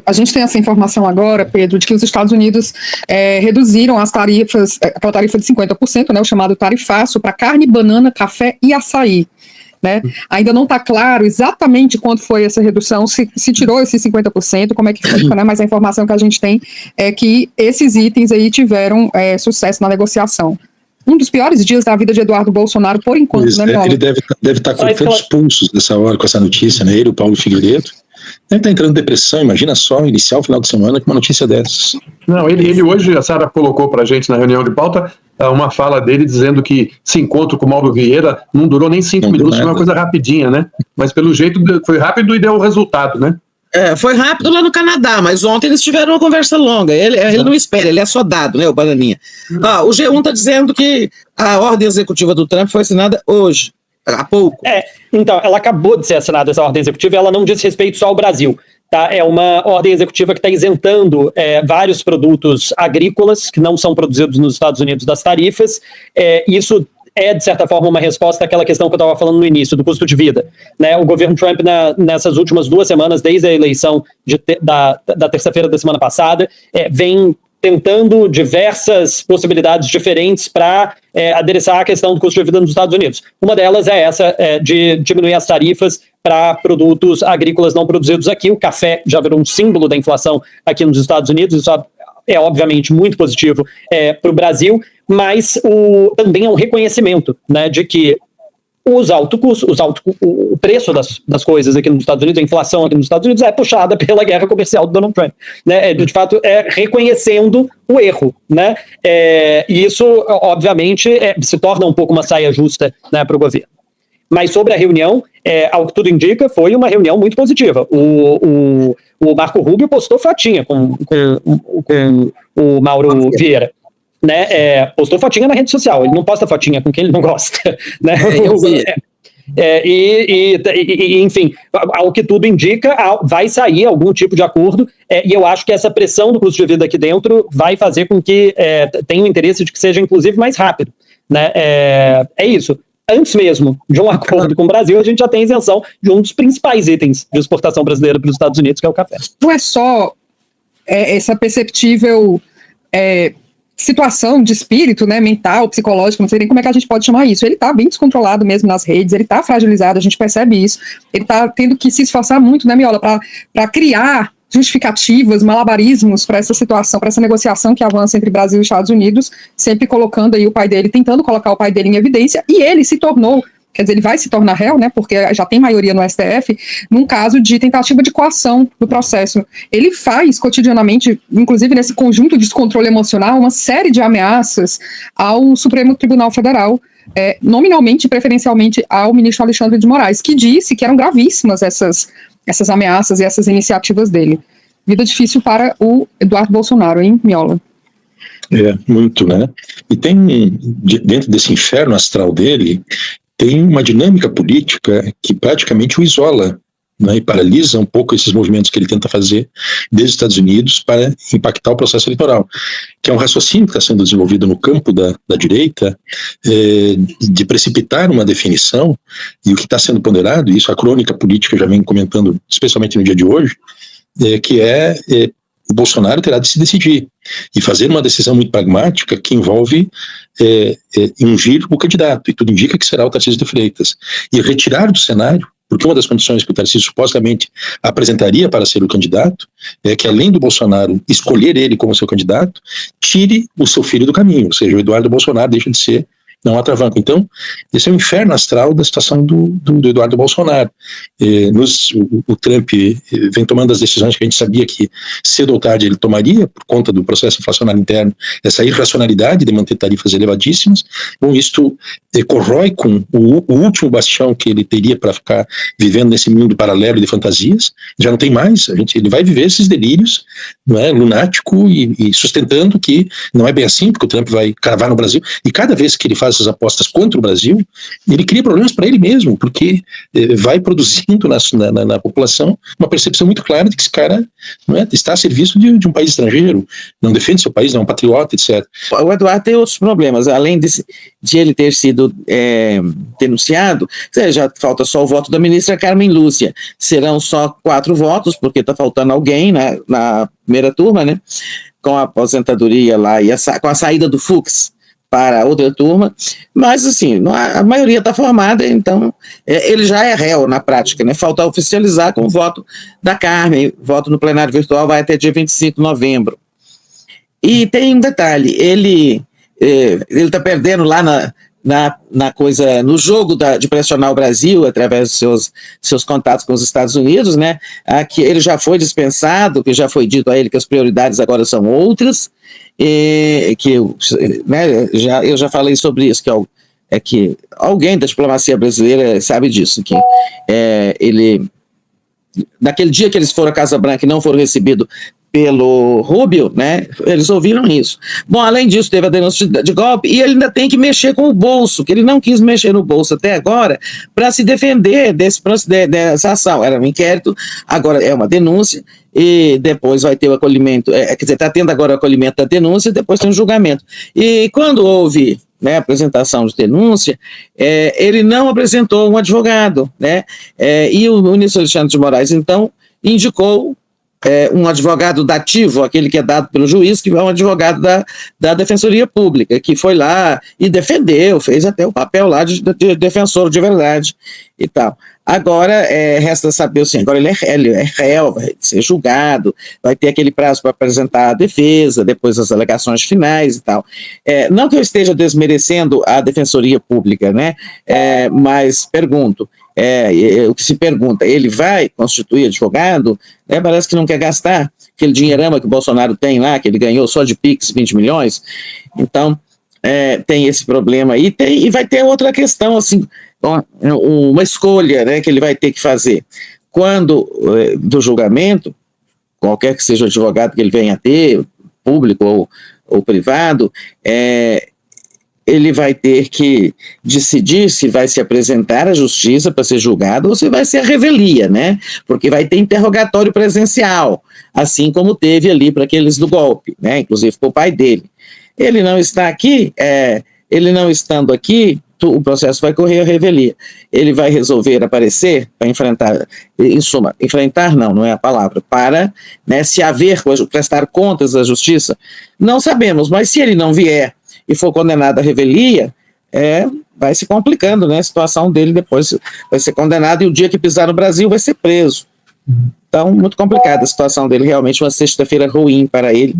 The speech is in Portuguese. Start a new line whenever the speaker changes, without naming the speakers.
A gente tem essa informação agora, Pedro, de que os Estados Unidos reduziram as tarifas, aquela tarifa de 50%, né, o chamado tarifaço, para carne, banana, café e açaí. Né? Ainda não está claro exatamente quanto foi essa redução, se tirou esses 50%, como é que fica, né? Mas a informação que a gente tem é que esses itens aí tiveram sucesso na negociação. Um dos piores dias da vida de Eduardo Bolsonaro, por enquanto, né, Miola?
Ele deve estar cortando os pulsos dessa hora com essa notícia, né? Ele, o Paulo Figueiredo, deve estar entrando em depressão. Imagina só, iniciar o final de semana com uma notícia dessas.
Não, ele hoje, a Sara colocou pra gente na reunião de pauta, uma fala dele dizendo que esse encontro com o Mauro Vieira não durou nem 5 minutos, foi uma coisa rapidinha, né? Mas pelo jeito foi rápido e deu o resultado, né?
Foi rápido lá no Canadá, mas ontem eles tiveram uma conversa longa. Ele não espera, ele é soldado, né, o Bananinha. O G1 está dizendo que a ordem executiva do Trump foi assinada hoje, há pouco.
Então, ela acabou de ser assinada, essa ordem executiva, e ela não diz respeito só ao Brasil. Tá? É uma ordem executiva que está isentando vários produtos agrícolas que não são produzidos nos Estados Unidos das tarifas. Isso é, de certa forma, uma resposta àquela questão que eu estava falando no início, do custo de vida. Né? O governo Trump, nessas últimas 2 semanas, desde a eleição da terça-feira da semana passada, vem tentando diversas possibilidades diferentes para adereçar a questão do custo de vida nos Estados Unidos. Uma delas é essa, de diminuir as tarifas para produtos agrícolas não produzidos aqui. O café já virou um símbolo da inflação aqui nos Estados Unidos, isso é obviamente muito positivo para o Brasil, mas também é um reconhecimento, né, de que o preço das coisas aqui nos Estados Unidos, a inflação aqui nos Estados Unidos é puxada pela guerra comercial do Donald Trump. Né? De fato, reconhecendo o erro. Né? E isso, obviamente, se torna um pouco uma saia justa, né, para o governo. Mas sobre a reunião, ao que tudo indica, foi uma reunião muito positiva. O Marco Rubio postou fotinha com o Mauro Vieira. Né, postou fotinha na rede social, ele não posta fotinha com quem ele não gosta. Né? Enfim, ao que tudo indica, vai sair algum tipo de acordo, e eu acho que essa pressão do custo de vida aqui dentro vai fazer com que tenha o interesse de que seja, inclusive, mais rápido. Né? É isso. Antes mesmo de um acordo com o Brasil, a gente já tem isenção de um dos principais itens de exportação brasileira para os Estados Unidos, que é o café.
Não é só essa perceptível situação de espírito, né, mental, psicológica, não sei nem como é que a gente pode chamar isso. Ele está bem descontrolado mesmo nas redes, ele está fragilizado, a gente percebe isso. Ele está tendo que se esforçar muito, né, Miola, para criar justificativas, malabarismos para essa situação, para essa negociação que avança entre Brasil e Estados Unidos, sempre colocando aí o pai dele, tentando colocar o pai dele em evidência, e ele se tornou, quer dizer, ele vai se tornar réu, né, porque já tem maioria no STF, num caso de tentativa de coação do processo. Ele faz cotidianamente, inclusive nesse conjunto de descontrole emocional, uma série de ameaças ao Supremo Tribunal Federal, nominalmente e preferencialmente ao ministro Alexandre de Moraes, que disse que eram gravíssimas essas ameaças e essas iniciativas dele. Vida difícil para o Eduardo Bolsonaro, hein, Miola?
Muito, né? E tem, dentro desse inferno astral dele, tem uma dinâmica política que praticamente o isola, né, e paralisa um pouco esses movimentos que ele tenta fazer desde os Estados Unidos para impactar o processo eleitoral, que é um raciocínio que está sendo desenvolvido no campo da direita, de precipitar uma definição, e o que está sendo ponderado, e isso a crônica política já vem comentando, especialmente no dia de hoje, que o Bolsonaro terá de se decidir e fazer uma decisão muito pragmática que envolve ungir o candidato, e tudo indica que será o Tarcísio de Freitas, e retirar do cenário, porque uma das condições que o Tarcísio supostamente apresentaria para ser o candidato é que, além do Bolsonaro escolher ele como seu candidato, tire o seu filho do caminho, ou seja, o Eduardo Bolsonaro deixa de ser não atravanca. Então, esse é o inferno astral da situação do Eduardo Bolsonaro. O Trump vem tomando as decisões que a gente sabia que cedo ou tarde ele tomaria, por conta do processo inflacionário interno, essa irracionalidade de manter tarifas elevadíssimas. Bom, isto corrói com o último bastião que ele teria para ficar vivendo nesse mundo paralelo de fantasias. Já não tem mais, ele vai viver esses delírios, não é, lunático, e sustentando que não é bem assim, porque o Trump vai cravar no Brasil, e cada vez que ele faz essas apostas contra o Brasil, ele cria problemas para ele mesmo, porque vai produzindo na população uma percepção muito clara de que esse cara está a serviço de um país estrangeiro, não defende seu país, não é um patriota, etc.
O Eduardo tem outros problemas, além de ele ter sido denunciado, já falta só o voto da ministra Carmen Lúcia, serão só 4 votos, porque está faltando alguém na primeira turma, né, com a aposentadoria lá e com a saída do Fux para outra turma, mas assim, a maioria está formada, então ele já é réu na prática, né? Falta oficializar com o voto da Carmen, voto no plenário virtual vai até dia 25 de novembro. E tem um detalhe, ele está perdendo lá na coisa, no jogo de pressionar o Brasil através dos seus contatos com os Estados Unidos, né? Que ele já foi dispensado, que já foi dito a ele que as prioridades agora são outras, eu já falei sobre isso, que alguém da diplomacia brasileira sabe disso, que ele, naquele dia que eles foram à Casa Branca e não foram recebidos pelo Rubio, né, eles ouviram isso. Bom, além disso, teve a denúncia de golpe e ele ainda tem que mexer com o bolso, que ele não quis mexer no bolso até agora para se defender dessa ação. Era um inquérito, agora é uma denúncia e depois vai ter o acolhimento, quer dizer, está tendo agora o acolhimento da denúncia e depois tem o julgamento. E quando houve, né, apresentação de denúncia, ele não apresentou um advogado, né, e o ministro Alexandre de Moraes, então, indicou um advogado dativo, aquele que é dado pelo juiz, que é um advogado da Defensoria Pública, que foi lá e defendeu, fez até o papel lá de defensor de verdade e tal. Agora, resta saber, assim, agora ele é réu, vai ser julgado, vai ter aquele prazo para apresentar a defesa, depois as alegações finais e tal. Não que eu esteja desmerecendo a Defensoria Pública, né? Mas pergunto, o que se pergunta, ele vai constituir advogado? Parece que não quer gastar aquele dinheirama que o Bolsonaro tem lá, que ele ganhou só de Pix 20 milhões. Então, tem esse problema aí, e vai ter outra questão, assim, uma escolha, né, que ele vai ter que fazer. Quando, do julgamento, qualquer que seja o advogado que ele venha a ter, público ou privado, ele vai ter que decidir se vai se apresentar à justiça para ser julgado ou se vai ser a revelia, né? Porque vai ter interrogatório presencial, assim como teve ali para aqueles do golpe, né? Inclusive para o pai dele. Ele não está aqui, ele não estando aqui, o processo vai correr a revelia. Ele vai resolver aparecer para enfrentar, em suma, enfrentar não é a palavra, para, né, se haver, prestar contas à justiça, não sabemos, mas se ele não vier e for condenado à revelia, vai se complicando, né? A situação dele depois vai ser condenado e o dia que pisar no Brasil vai ser preso. Então, muito complicada a situação dele, realmente uma sexta-feira ruim para ele.